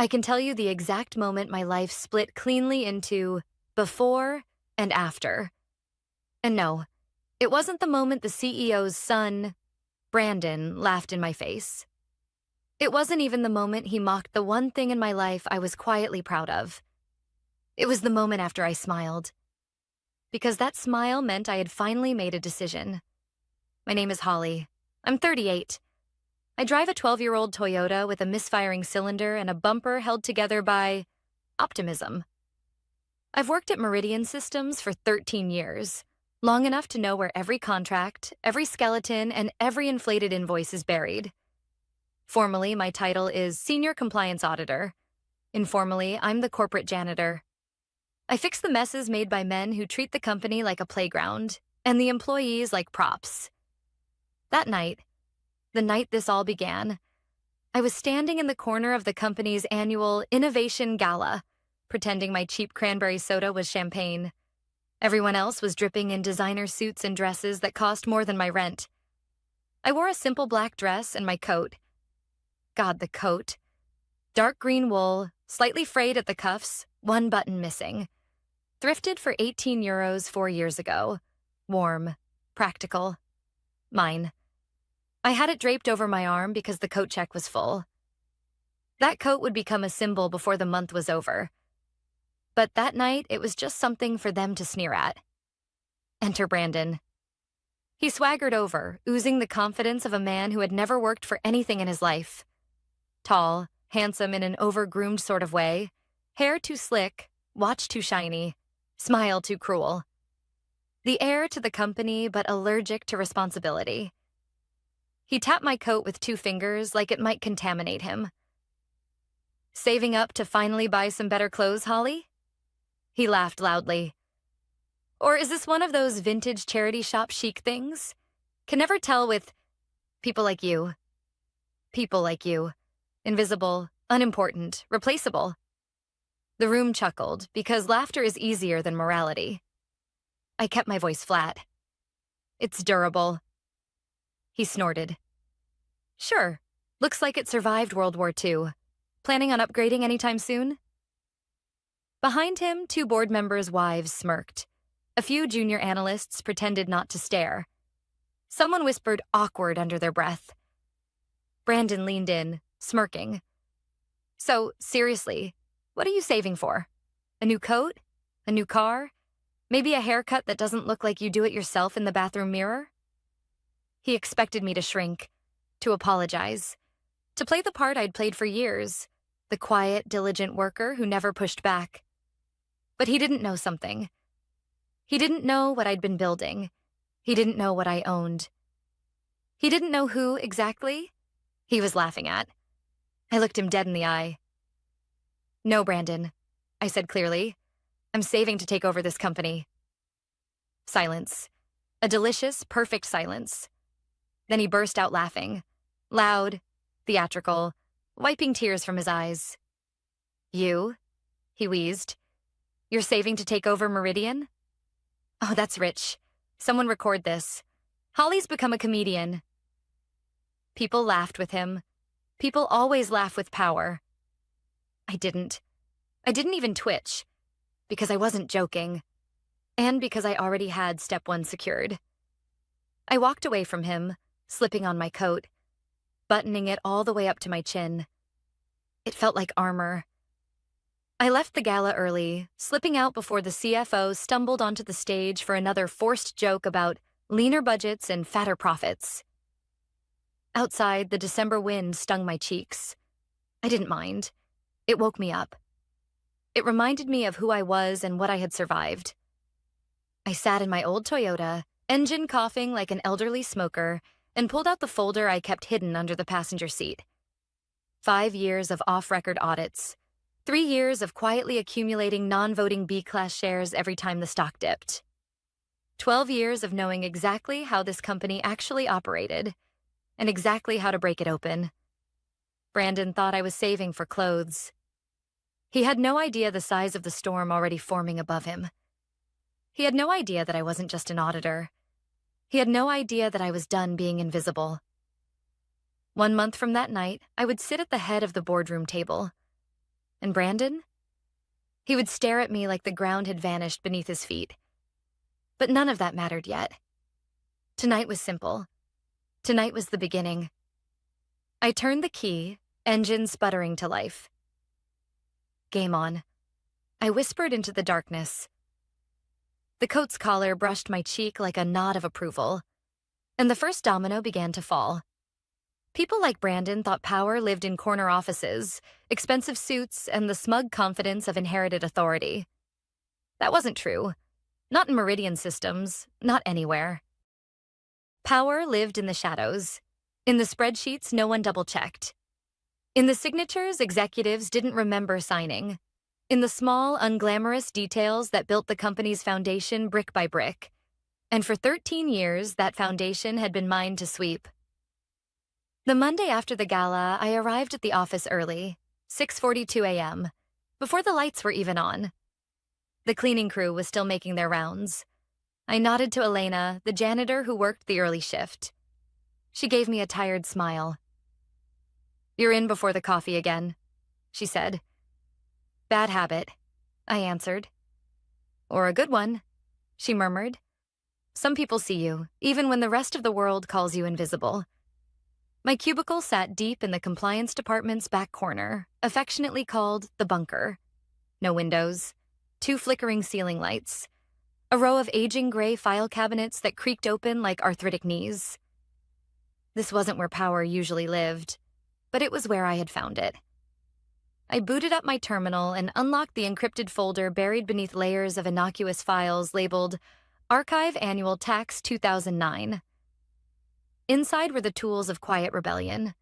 I can tell you the exact moment my life split cleanly into before and after. And no, it wasn't the moment the CEO's son, Brandon, laughed in my face. It wasn't even the moment he mocked the one thing in my life I was quietly proud of. It was the moment after I smiled. Because that smile meant I had finally made a decision. My name is Holly. I'm 38. I drive a 12-year-old Toyota with a misfiring cylinder and a bumper held together by optimism. I've worked at Meridian Systems for 13 years, long enough to know where every contract, every skeleton, and every inflated invoice is buried. Formally, my title is Senior Compliance Auditor. Informally, I'm the corporate janitor. I fix the messes made by men who treat the company like a playground, and the employees like props. That night, the night this all began, I was standing in the corner of the company's annual Innovation Gala, pretending my cheap cranberry soda was champagne. Everyone else was dripping in designer suits and dresses that cost more than my rent. I wore a simple black dress and my coat. God, the coat. Dark green wool, slightly frayed at the cuffs, one button missing. Thrifted for 18 euros 4 years ago. Warm. Practical. Mine. I had it draped over my arm because the coat check was full. That coat would become a symbol before the month was over. But that night, it was just something for them to sneer at. Enter Brandon. He swaggered over, oozing the confidence of a man who had never worked for anything in his life. Tall, handsome in an over-groomed sort of way, hair too slick, watch too shiny, smile too cruel. The heir to the company, but allergic to responsibility. He tapped my coat with 2 fingers like it might contaminate him. Saving up to finally buy some better clothes, Holly? He laughed loudly. Or is this one of those vintage charity shop chic things? Can never tell with people like you. People like you. Invisible, unimportant, replaceable. The room chuckled, because laughter is easier than morality. I kept my voice flat. It's durable. He snorted. Sure, looks like it survived World War II. Planning on upgrading anytime soon? Behind him, 2 board members' wives smirked. A few junior analysts pretended not to stare. Someone whispered awkward under their breath. Brandon leaned in, smirking. So, seriously, what are you saving for? A new coat? A new car? Maybe a haircut that doesn't look like you do it yourself in the bathroom mirror? He expected me to shrink, to apologize, to play the part I'd played for years, the quiet, diligent worker who never pushed back. But he didn't know something. He didn't know what I'd been building. He didn't know what I owned. He didn't know who, exactly, he was laughing at. I looked him dead in the eye. No, Brandon, I said clearly. I'm saving to take over this company. Silence. A delicious, perfect silence. Then he burst out laughing. Loud, theatrical, wiping tears from his eyes. You? He wheezed. You're saving to take over Meridian? Oh, that's rich. Someone record this. Holly's become a comedian. People laughed with him. People always laugh with power. I didn't. I didn't even twitch. Because I wasn't joking. And because I already had step 1 secured. I walked away from him, slipping on my coat, buttoning it all the way up to my chin. It felt like armor. I left the gala early, slipping out before the CFO stumbled onto the stage for another forced joke about leaner budgets and fatter profits. Outside, the December wind stung my cheeks. I didn't mind. It woke me up. It reminded me of who I was and what I had survived. I sat in my old Toyota, engine coughing like an elderly smoker, and pulled out the folder I kept hidden under the passenger seat. 5 years of off-record audits. 3 years of quietly accumulating non-voting B-class shares every time the stock dipped. 12 years of knowing exactly how this company actually operated, and exactly how to break it open. Brandon thought I was saving for clothes. He had no idea the size of the storm already forming above him. He had no idea that I wasn't just an auditor. He had no idea that I was done being invisible. 1 month from that night, I would sit at the head of the boardroom table. And Brandon? He would stare at me like the ground had vanished beneath his feet. But none of that mattered yet. Tonight was simple. Tonight was the beginning. I turned the key, engine sputtering to life. Game on. I whispered into the darkness. The coat's collar brushed my cheek like a nod of approval, and the first domino began to fall. People like Brandon thought power lived in corner offices, expensive suits, and the smug confidence of inherited authority. That wasn't true. Not in Meridian systems, not anywhere. Power lived in the shadows. In the spreadsheets, no one double-checked. In the signatures, executives didn't remember signing. In the small, unglamorous details that built the company's foundation brick by brick. And for 13 years, that foundation had been mine to sweep. The Monday after the gala, I arrived at the office early, 6:42 a.m., before the lights were even on. The cleaning crew was still making their rounds. I nodded to Elena, the janitor who worked the early shift. She gave me a tired smile. "You're in before the coffee again," she said. "Bad habit," I answered. "Or a good one," she murmured. "Some people see you, even when the rest of the world calls you invisible." My cubicle sat deep in the compliance department's back corner, affectionately called the bunker. No windows, 2 flickering ceiling lights, a row of aging gray file cabinets that creaked open like arthritic knees. This wasn't where power usually lived, but it was where I had found it. I booted up my terminal and unlocked the encrypted folder buried beneath layers of innocuous files labeled Archive Annual Tax 2009. Inside were the tools of quiet rebellion.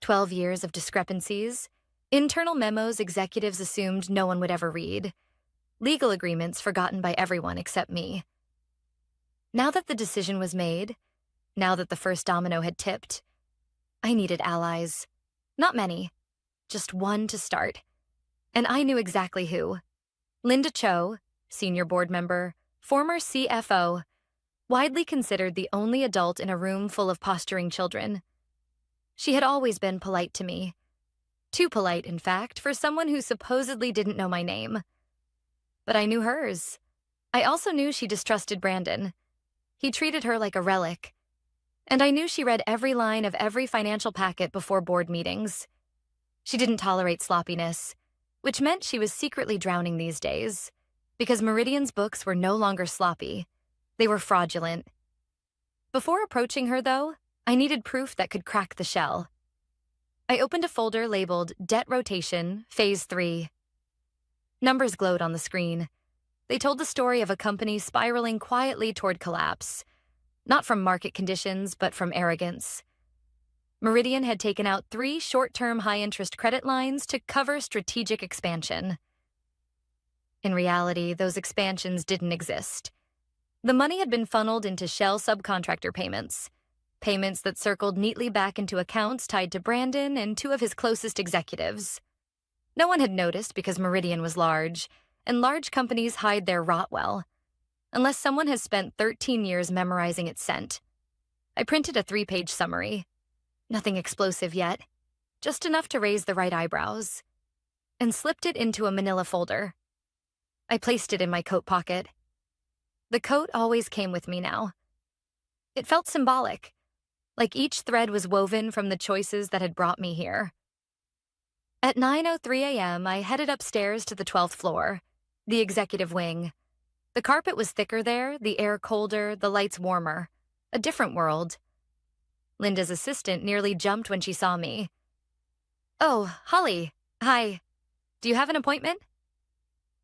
12 years of discrepancies, internal memos executives assumed no one would ever read, legal agreements forgotten by everyone except me. Now that the decision was made, now that the first domino had tipped, I needed allies. Not many, just one to start. And I knew exactly who. Linda Cho, senior board member, former CFO, widely considered the only adult in a room full of posturing children. She had always been polite to me. Too polite, in fact, for someone who supposedly didn't know my name. But I knew hers. I also knew she distrusted Brandon. He treated her like a relic. And I knew she read every line of every financial packet before board meetings. She didn't tolerate sloppiness, which meant she was secretly drowning these days, because Meridian's books were no longer sloppy. They were fraudulent. Before approaching her, though, I needed proof that could crack the shell. I opened a folder labeled Debt Rotation, Phase 3. Numbers glowed on the screen. They told the story of a company spiraling quietly toward collapse, not from market conditions, but from arrogance. Meridian had taken out 3 short-term high-interest credit lines to cover strategic expansion. In reality, those expansions didn't exist. The money had been funneled into shell subcontractor payments that circled neatly back into accounts tied to Brandon and 2 of his closest executives. No one had noticed because Meridian was large, and large companies hide their rot well, unless someone has spent 13 years memorizing its scent. I printed a 3-page summary. Nothing explosive yet, just enough to raise the right eyebrows, and slipped it into a manila folder. I placed it in my coat pocket. The coat always came with me now. It felt symbolic, like each thread was woven from the choices that had brought me here. At 9:03 a.m., I headed upstairs to the 12th floor, the executive wing. The carpet was thicker there, the air colder, the lights warmer. A different world. Linda's assistant nearly jumped when she saw me. "Oh, Holly, hi. Do you have an appointment?"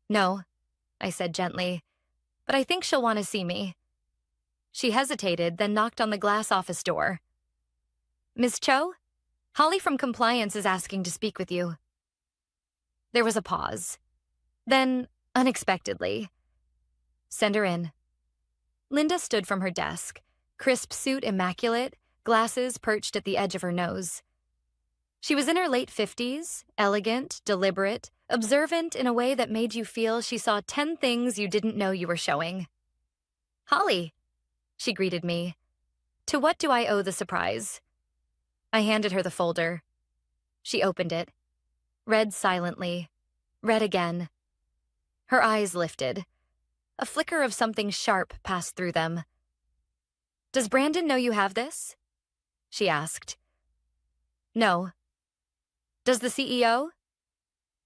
"No," I said gently, "but I think she'll want to see me." She hesitated, then knocked on the glass office door. "Ms. Cho? Holly from compliance is asking to speak with you." There was a pause. Then, unexpectedly, "Send her in." Linda stood from her desk, crisp suit immaculate, glasses perched at the edge of her nose. She was in her late 50s, elegant, deliberate, observant in a way that made you feel she saw 10 things you didn't know you were showing. "Holly," she greeted me. "To what do I owe the surprise?" I handed her the folder. She opened it, read silently, read again. Her eyes lifted. A flicker of something sharp passed through them. "Does Brandon know you have this?" she asked. "No." "Does the CEO?"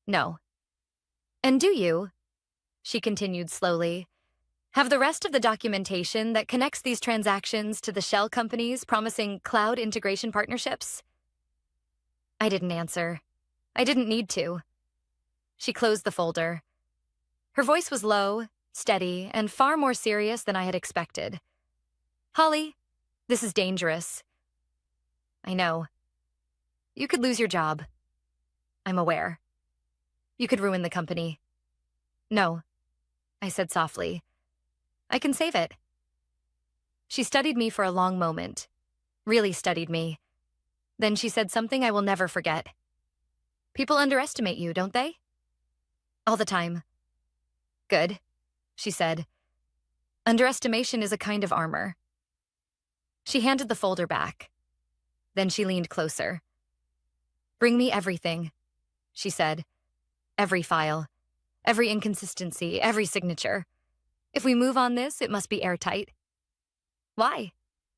"No." "And do you," she continued slowly, "have the rest of the documentation that connects these transactions to the shell companies promising cloud integration partnerships?" I didn't answer. I didn't need to. She closed the folder. Her voice was low, steady, and far more serious than I had expected. "Holly, this is dangerous." "I know. You could lose your job." "I'm aware." "You could ruin the company." "No," I said softly. "I can save it." She studied me for a long moment, really studied me. Then she said something I will never forget. "People underestimate you, don't they?" "All the time." "Good," she said. "Underestimation is a kind of armor." She handed the folder back. Then she leaned closer. "Bring me everything," she said. "Every file, every inconsistency, every signature. If we move on this, it must be airtight." "Why?"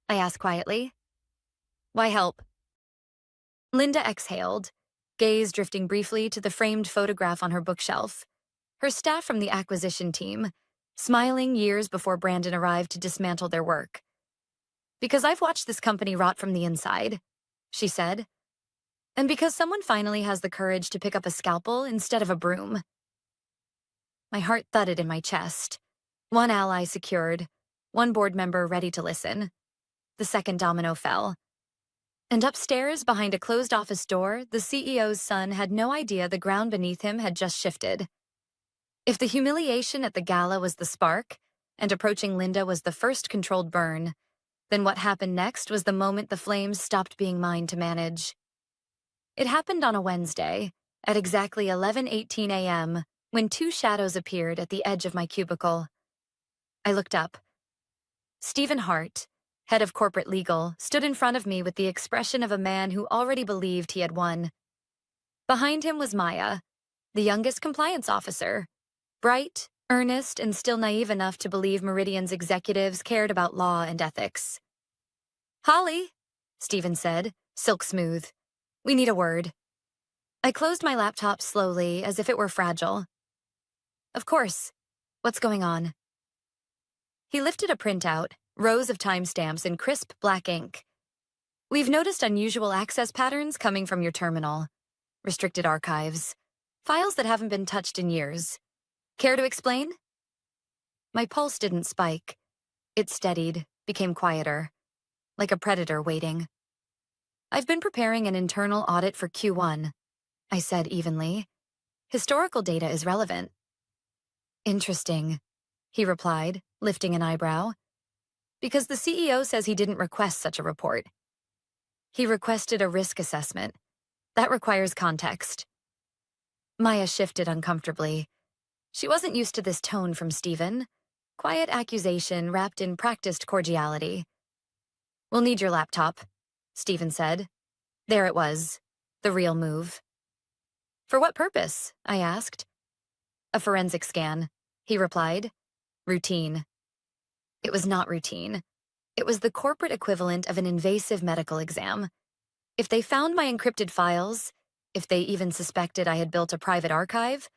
I asked quietly. "Why help?" Linda exhaled, gaze drifting briefly to the framed photograph on her bookshelf. Her staff from the acquisition team, smiling years before Brandon arrived to dismantle their work. "Because I've watched this company rot from the inside," she said. "And because someone finally has the courage to pick up a scalpel instead of a broom." My heart thudded in my chest. One ally secured, one board member ready to listen. The second domino fell. And upstairs, behind a closed office door, the CEO's son had no idea the ground beneath him had just shifted. If the humiliation at the gala was the spark, and approaching Linda was the first controlled burn, then what happened next was the moment the flames stopped being mine to manage. It happened on a Wednesday, at exactly 11:18 a.m., when two shadows appeared at the edge of my cubicle. I looked up. Stephen Hart, head of corporate legal, stood in front of me with the expression of a man who already believed he had won. Behind him was Maya, the youngest compliance officer, bright, earnest, and still naive enough to believe Meridian's executives cared about law and ethics. "Holly," Stephen said, silk smooth. "We need a word." I closed my laptop slowly, as if it were fragile. "Of course. What's going on?" He lifted a printout, rows of timestamps in crisp black ink. "We've noticed unusual access patterns coming from your terminal. Restricted archives. Files that haven't been touched in years. Care to explain?" My pulse didn't spike. It steadied, became quieter, like a predator waiting. "I've been preparing an internal audit for Q1, I said evenly. "Historical data is relevant." "Interesting," he replied, lifting an eyebrow. "Because the CEO says he didn't request such a report. He requested a risk assessment. That requires context." Maya shifted uncomfortably. She wasn't used to this tone from Stephen. Quiet accusation wrapped in practiced cordiality. "We'll need your laptop," Stephen said. There it was, the real move. "For what purpose?" I asked. "A forensic scan," he replied. "Routine." It was not routine. It was the corporate equivalent of an invasive medical exam. If they found my encrypted files, if they even suspected I had built a private archive,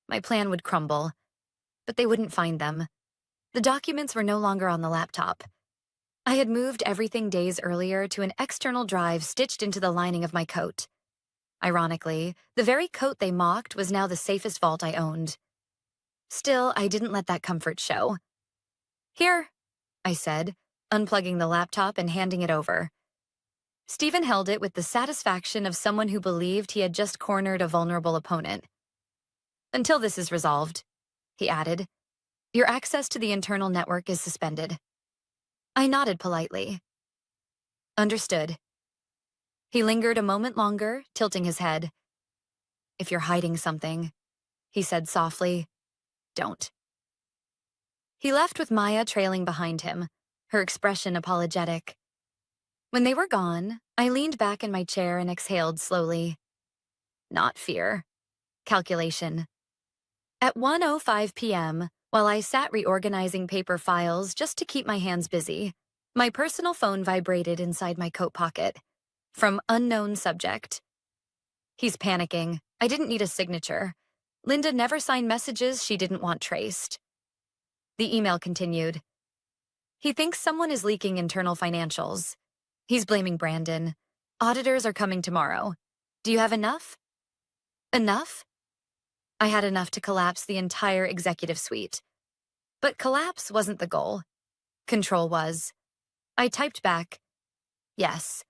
my plan would crumble. But they wouldn't find them. The documents were no longer on the laptop. I had moved everything days earlier to an external drive stitched into the lining of my coat. Ironically, the very coat they mocked was now the safest vault I owned. Still, I didn't let that comfort show. "Here," I said, unplugging the laptop and handing it over. Stephen held it with the satisfaction of someone who believed he had just cornered a vulnerable opponent. "Until this is resolved," he added, "your access to the internal network is suspended." I nodded politely. "Understood." He lingered a moment longer, tilting his head. "If you're hiding something," he said softly, "don't." He left with Maya trailing behind him, her expression apologetic. When they were gone, I leaned back in my chair and exhaled slowly. Not fear. Calculation. At 1:05 p.m., while I sat reorganizing paper files just to keep my hands busy, my personal phone vibrated inside my coat pocket. From unknown subject. He's panicking. I didn't need a signature. Linda never signed messages she didn't want traced. The email continued. He thinks someone is leaking internal financials. He's blaming Brandon. Auditors are coming tomorrow. Do you have enough? Enough? I had enough to collapse the entire executive suite. But collapse wasn't the goal. Control was. I typed back, yes.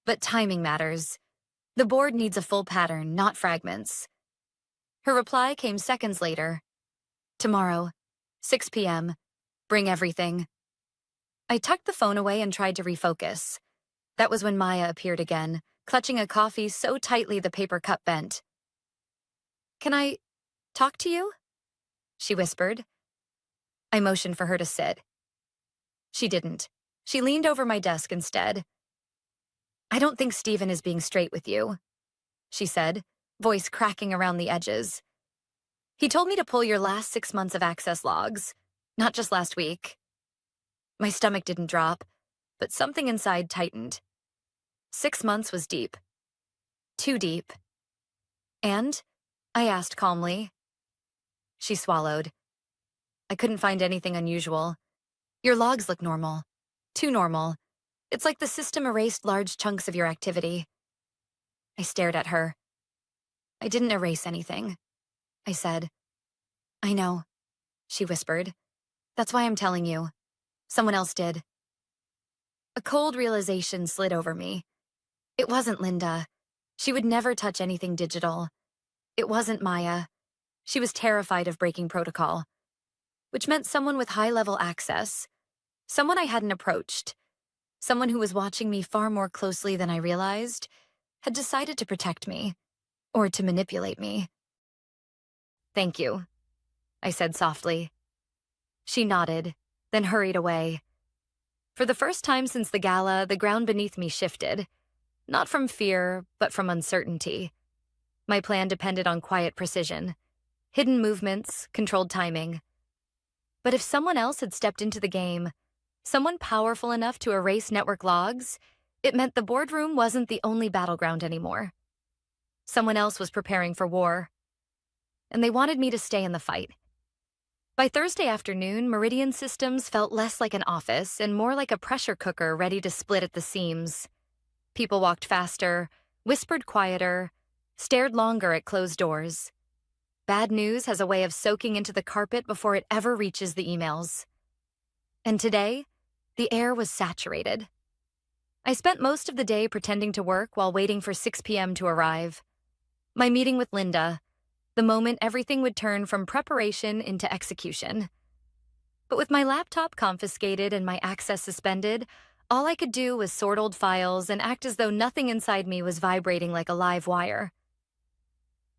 But timing matters. The board needs a full pattern, not fragments. Her reply came seconds later. Tomorrow, 6 p.m. Bring everything. I tucked the phone away and tried to refocus. That was when Maya appeared again, clutching a coffee so tightly the paper cup bent. Can I talk to you? She whispered. I motioned for her to sit. She didn't. She leaned over my desk instead. I don't think Stephen is being straight with you, she said, voice cracking around the edges. He told me to pull your last 6 months of access logs, not just last week. My stomach didn't drop, but something inside tightened. 6 months was deep. Too deep. And? I asked calmly. She swallowed. I couldn't find anything unusual. Your logs look normal. Too normal. It's like the system erased large chunks of your activity. I stared at her. I didn't erase anything, I said. I know, she whispered. That's why I'm telling you. Someone else did. A cold realization slid over me. It wasn't Linda. She would never touch anything digital. It wasn't Maya. She was terrified of breaking protocol, which meant someone with high-level access, someone I hadn't approached, someone who was watching me far more closely than I realized, had decided to protect me, or to manipulate me. Thank you, I said softly. She nodded, then hurried away. For the first time since the gala, the ground beneath me shifted, not from fear, but from uncertainty. My plan depended on quiet precision, hidden movements, controlled timing. But if someone else had stepped into the game, someone powerful enough to erase network logs, it meant the boardroom wasn't the only battleground anymore. Someone else was preparing for war, and they wanted me to stay in the fight. By Thursday afternoon, Meridian Systems felt less like an office and more like a pressure cooker ready to split at the seams. People walked faster, whispered quieter, stared longer at closed doors. Bad news has a way of soaking into the carpet before it ever reaches the emails. And today, the air was saturated. I spent most of the day pretending to work while waiting for 6 p.m. to arrive. My meeting with Linda, the moment everything would turn from preparation into execution. But with my laptop confiscated and my access suspended, all I could do was sort old files and act as though nothing inside me was vibrating like a live wire.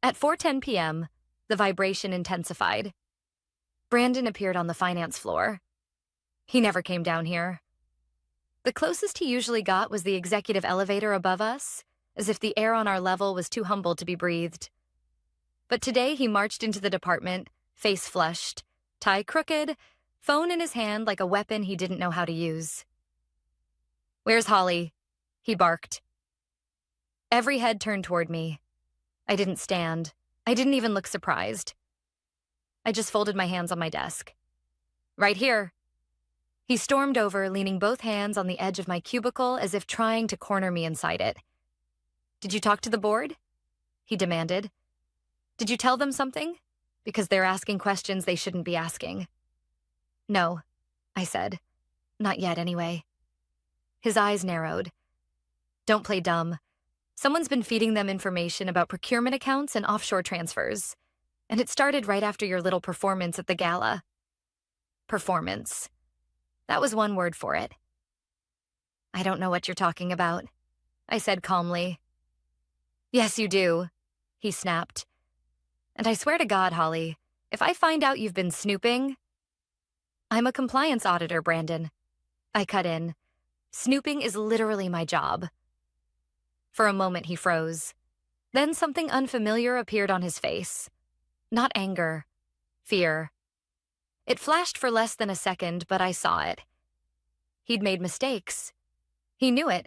At 4:10 p.m., the vibration intensified. Brandon appeared on the finance floor. He never came down here. The closest he usually got was the executive elevator above us, as if the air on our level was too humble to be breathed. But today he marched into the department, face flushed, tie crooked, phone in his hand like a weapon he didn't know how to use. "Where's Holly?" he barked. Every head turned toward me. I didn't stand. I didn't even look surprised. I just folded my hands on my desk. "Right here." He stormed over, leaning both hands on the edge of my cubicle as if trying to corner me inside it. "Did you talk to the board?" he demanded. "Did you tell them something? Because they're asking questions they shouldn't be asking." "No," I said. "Not yet, anyway." His eyes narrowed. "Don't play dumb. Someone's been feeding them information about procurement accounts and offshore transfers. And it started right after your little performance at the gala." Performance. That was one word for it. "I don't know what you're talking about," I said calmly. "Yes, you do," he snapped. "And I swear to God, Holly, if I find out you've been snooping..." "I'm a compliance auditor, Brandon." I cut in. "Snooping is literally my job." For a moment, he froze. Then something unfamiliar appeared on his face. Not anger, fear. It flashed for less than a second, but I saw it. He'd made mistakes. He knew it.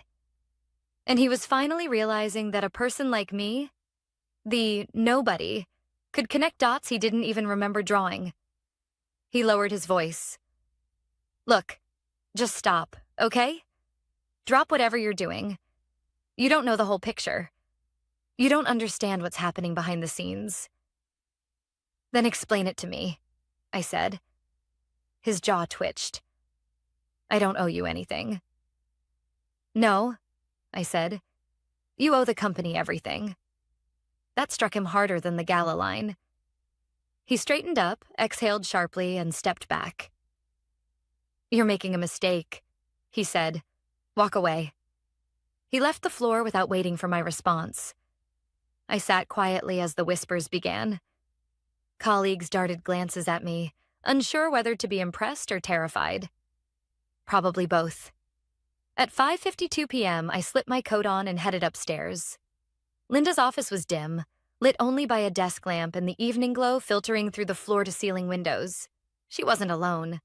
And he was finally realizing that a person like me, the nobody, could connect dots he didn't even remember drawing. He lowered his voice. Look, just stop, okay? Drop whatever you're doing. You don't know the whole picture. You don't understand what's happening behind the scenes. Then explain it to me, I said. His jaw twitched. I don't owe you anything. No, I said. You owe the company everything. That struck him harder than the gala line. He straightened up, exhaled sharply, and stepped back. You're making a mistake, he said. Walk away. He left the floor without waiting for my response. I sat quietly as the whispers began. Colleagues darted glances at me, unsure whether to be impressed or terrified. Probably both. At 5:52 p.m., I slipped my coat on and headed upstairs. Linda's office was dim, lit only by a desk lamp and the evening glow filtering through the floor-to-ceiling windows. She wasn't alone.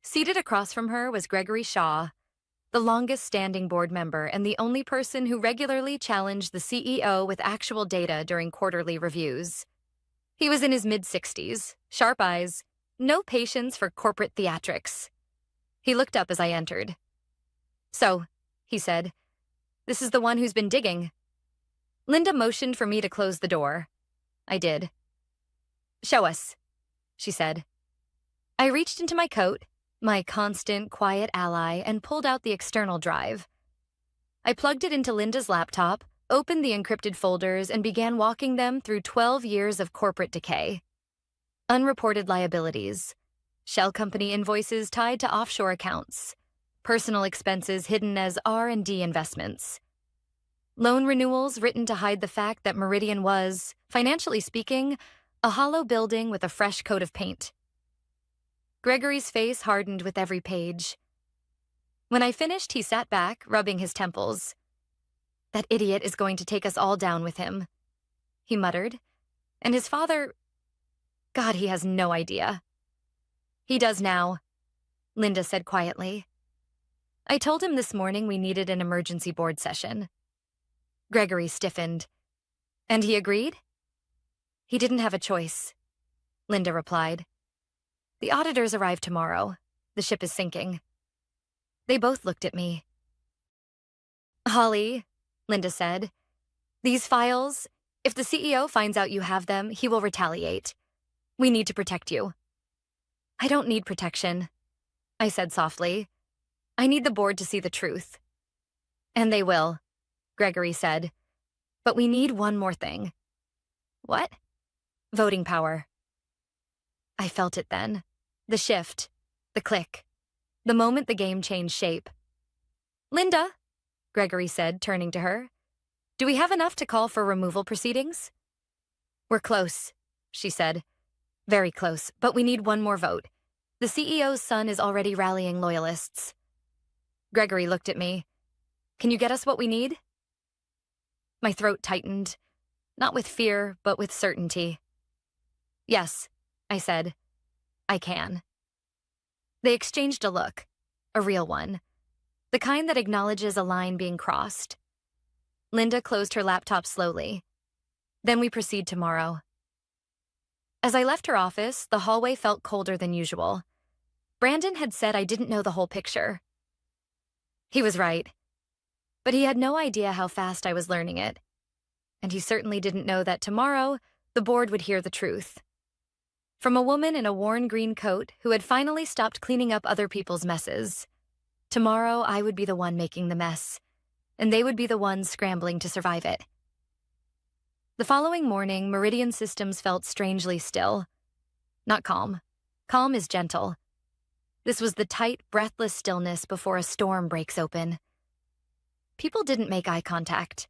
Seated across from her was Gregory Shaw, the longest-standing board member and the only person who regularly challenged the CEO with actual data during quarterly reviews. He was in his mid-60s, sharp eyes, no patience for corporate theatrics. He looked up as I entered. So, he said, this is the one who's been digging. Linda motioned for me to close the door. I did. Show us, she said. I reached into my coat, my constant, quiet ally, and pulled out the external drive. I plugged it into Linda's laptop, opened the encrypted folders, and began walking them through 12 years of corporate decay. Unreported liabilities, shell company invoices tied to offshore accounts, personal expenses hidden as R&D investments, loan renewals written to hide the fact that Meridian was, financially speaking, a hollow building with a fresh coat of paint. Gregory's face hardened with every page. When I finished, he sat back, rubbing his temples. That idiot is going to take us all down with him, he muttered. And his father... God, he has no idea. He does now, Linda said quietly. I told him this morning we needed an emergency board session. Gregory stiffened. And he agreed? He didn't have a choice, Linda replied. The auditors arrive tomorrow. The ship is sinking. They both looked at me. Holly, Linda said, these files, if the CEO finds out you have them, he will retaliate. We need to protect you. I don't need protection, I said softly. I need the board to see the truth. And they will, Gregory said. But we need one more thing. What? Voting power. I felt it then. The shift. The click. The moment the game changed shape. Linda, Gregory said, turning to her. Do we have enough to call for removal proceedings? We're close, she said. Very close, but we need one more vote. The CEO's son is already rallying loyalists. Gregory looked at me. Can you get us what we need? My throat tightened, not with fear, but with certainty. Yes, I said. I can. They exchanged a look, a real one, the kind that acknowledges a line being crossed. Linda closed her laptop slowly. Then we proceed tomorrow. As I left her office, the hallway felt colder than usual. Brandon had said I didn't know the whole picture. He was right. But he had no idea how fast I was learning it. And he certainly didn't know that tomorrow, the board would hear the truth. From a woman in a worn green coat who had finally stopped cleaning up other people's messes. Tomorrow, I would be the one making the mess, and they would be the ones scrambling to survive it. The following morning, Meridian Systems felt strangely still. Not calm. Calm is gentle. This was the tight, breathless stillness before a storm breaks open. People didn't make eye contact.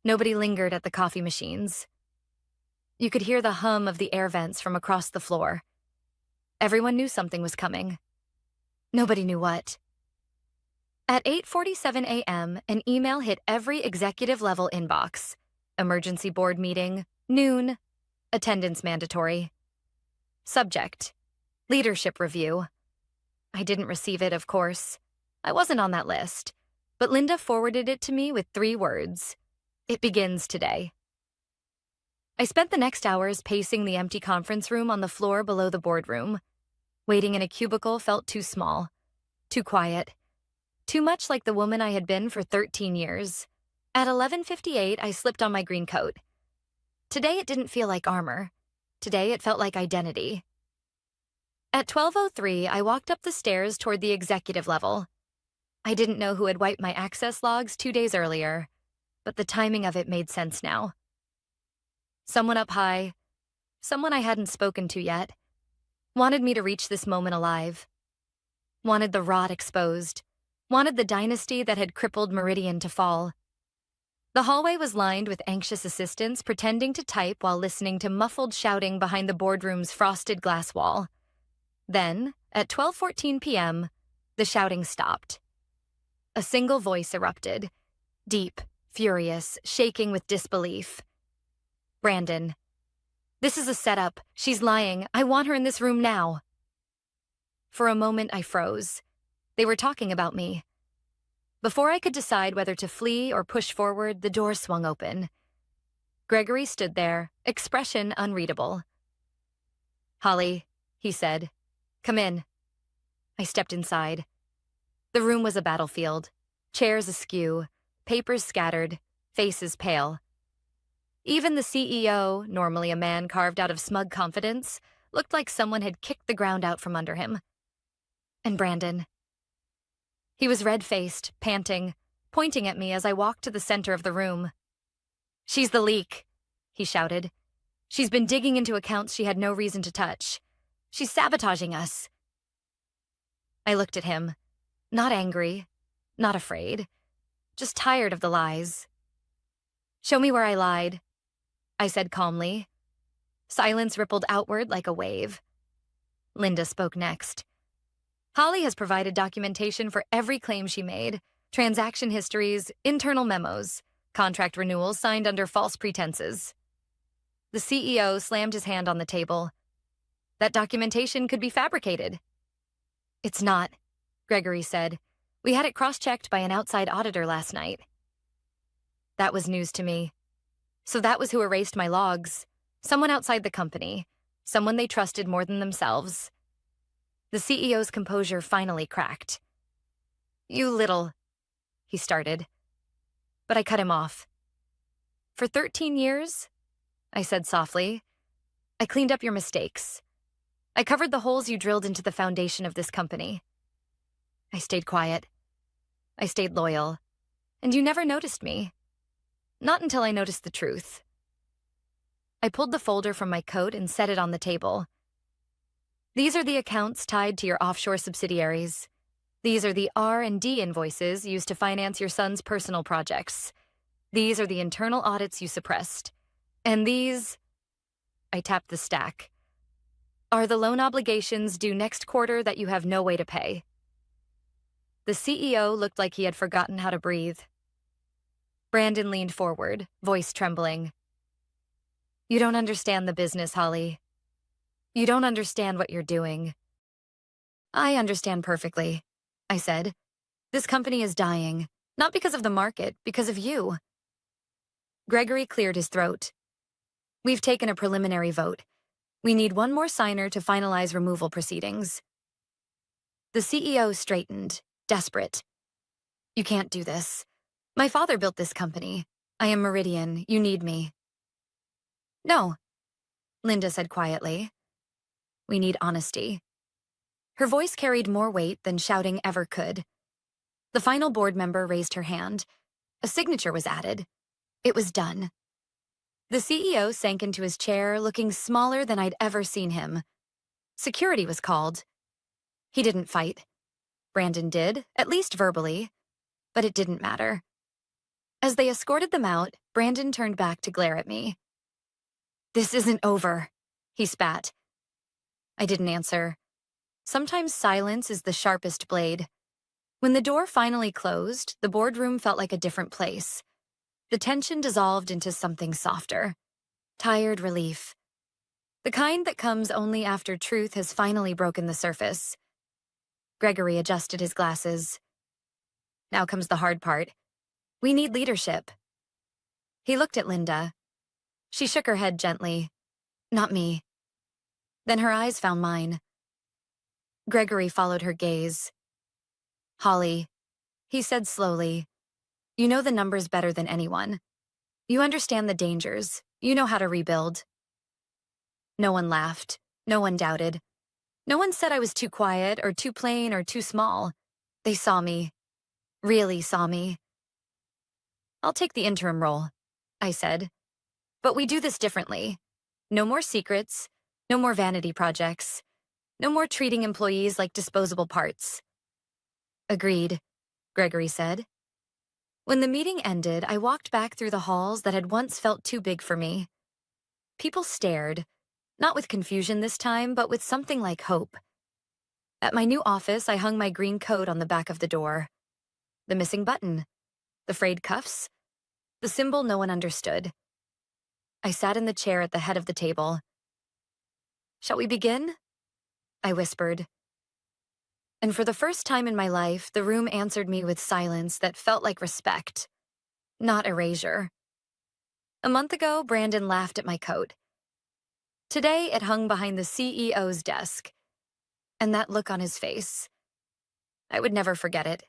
Nobody lingered at the coffee machines. You could hear the hum of the air vents from across the floor. Everyone knew something was coming. Nobody knew what. At 8:47 a.m., an email hit every executive-level inbox. Emergency board meeting, noon, attendance mandatory. Subject: Leadership Review. I didn't receive it, of course. I wasn't on that list, but Linda forwarded it to me with 3 words. It begins today. I spent the next hours pacing the empty conference room on the floor below the boardroom. Waiting in a cubicle felt too small, too quiet, too much like the woman I had been for 13 years. At 11:58, I slipped on my green coat. Today it didn't feel like armor. Today it felt like identity. At 12:03, I walked up the stairs toward the executive level. I didn't know who had wiped my access logs 2 days earlier, but the timing of it made sense now. Someone up high, someone I hadn't spoken to yet, wanted me to reach this moment alive. Wanted the rot exposed. Wanted the dynasty that had crippled Meridian to fall. The hallway was lined with anxious assistants pretending to type while listening to muffled shouting behind the boardroom's frosted glass wall. Then, at 12:14 p.m., the shouting stopped. A single voice erupted, deep, furious, shaking with disbelief. Brandon. This is a setup. She's lying. I want her in this room now. For a moment, I froze. They were talking about me. Before I could decide whether to flee or push forward, the door swung open. Gregory stood there, expression unreadable. "Holly," he said. "Come in." I stepped inside. The room was a battlefield. Chairs askew, papers scattered, faces pale. Even the CEO, normally a man carved out of smug confidence, looked like someone had kicked the ground out from under him. And Brandon. He was red-faced, panting, pointing at me as I walked to the center of the room. "She's the leak," he shouted. "She's been digging into accounts she had no reason to touch. She's sabotaging us." I looked at him, not angry, not afraid, just tired of the lies. "Show me where I lied," I said calmly. Silence rippled outward like a wave. Linda spoke next. "Holly has provided documentation for every claim she made, transaction histories, internal memos, contract renewals signed under false pretenses." The CEO slammed his hand on the table. "That documentation could be fabricated." "It's not," Gregory said. "We had it cross-checked by an outside auditor last night." That was news to me. So that was who erased my logs. Someone outside the company. Someone they trusted more than themselves. The CEO's composure finally cracked. "You little," he started. But I cut him off. "For 13 years," I said softly, "I cleaned up your mistakes. I covered the holes you drilled into the foundation of this company. I stayed quiet. I stayed loyal. And you never noticed me. Not until I noticed the truth." I pulled the folder from my coat and set it on the table. "These are the accounts tied to your offshore subsidiaries. These are the R&D invoices used to finance your son's personal projects. These are the internal audits you suppressed. And these," I tapped the stack, "are the loan obligations due next quarter that you have no way to pay." The CEO looked like he had forgotten how to breathe. Brandon leaned forward, voice trembling. "You don't understand the business, Holly. You don't understand what you're doing." "I understand perfectly," I said. "This company is dying, not because of the market, because of you." Gregory cleared his throat. "We've taken a preliminary vote. We need one more signer to finalize removal proceedings." The CEO straightened, desperate. "You can't do this. My father built this company. I am Meridian. You need me." "No," Linda said quietly. "We need honesty." Her voice carried more weight than shouting ever could. The final board member raised her hand. A signature was added. It was done. The CEO sank into his chair, looking smaller than I'd ever seen him. Security was called. He didn't fight. Brandon did, at least verbally. But it didn't matter. As they escorted them out, Brandon turned back to glare at me. "This isn't over," he spat. I didn't answer. Sometimes silence is the sharpest blade. When the door finally closed, the boardroom felt like a different place. The tension dissolved into something softer. Tired relief. The kind that comes only after truth has finally broken the surface. Gregory adjusted his glasses. Now comes the hard part. We need leadership. He looked at Linda. She shook her head gently. Not me. Then her eyes found mine. Gregory followed her gaze. Holly, he said slowly, you know the numbers better than anyone. You understand the dangers. You know how to rebuild. No one laughed. No one doubted. No one said I was too quiet or too plain or too small. They saw me. Really saw me. I'll take the interim role, I said. But we do this differently. No more secrets. No more vanity projects. No more treating employees like disposable parts. Agreed, Gregory said. When the meeting ended, I walked back through the halls that had once felt too big for me. People stared, not with confusion this time, but with something like hope. At my new office, I hung my green coat on the back of the door. The missing button, the frayed cuffs, the symbol no one understood. I sat in the chair at the head of the table. Shall we begin? I whispered. And for the first time in my life, the room answered me with silence that felt like respect, not erasure. A month ago, Brandon laughed at my coat. Today, it hung behind the CEO's desk. And that look on his face, I would never forget it.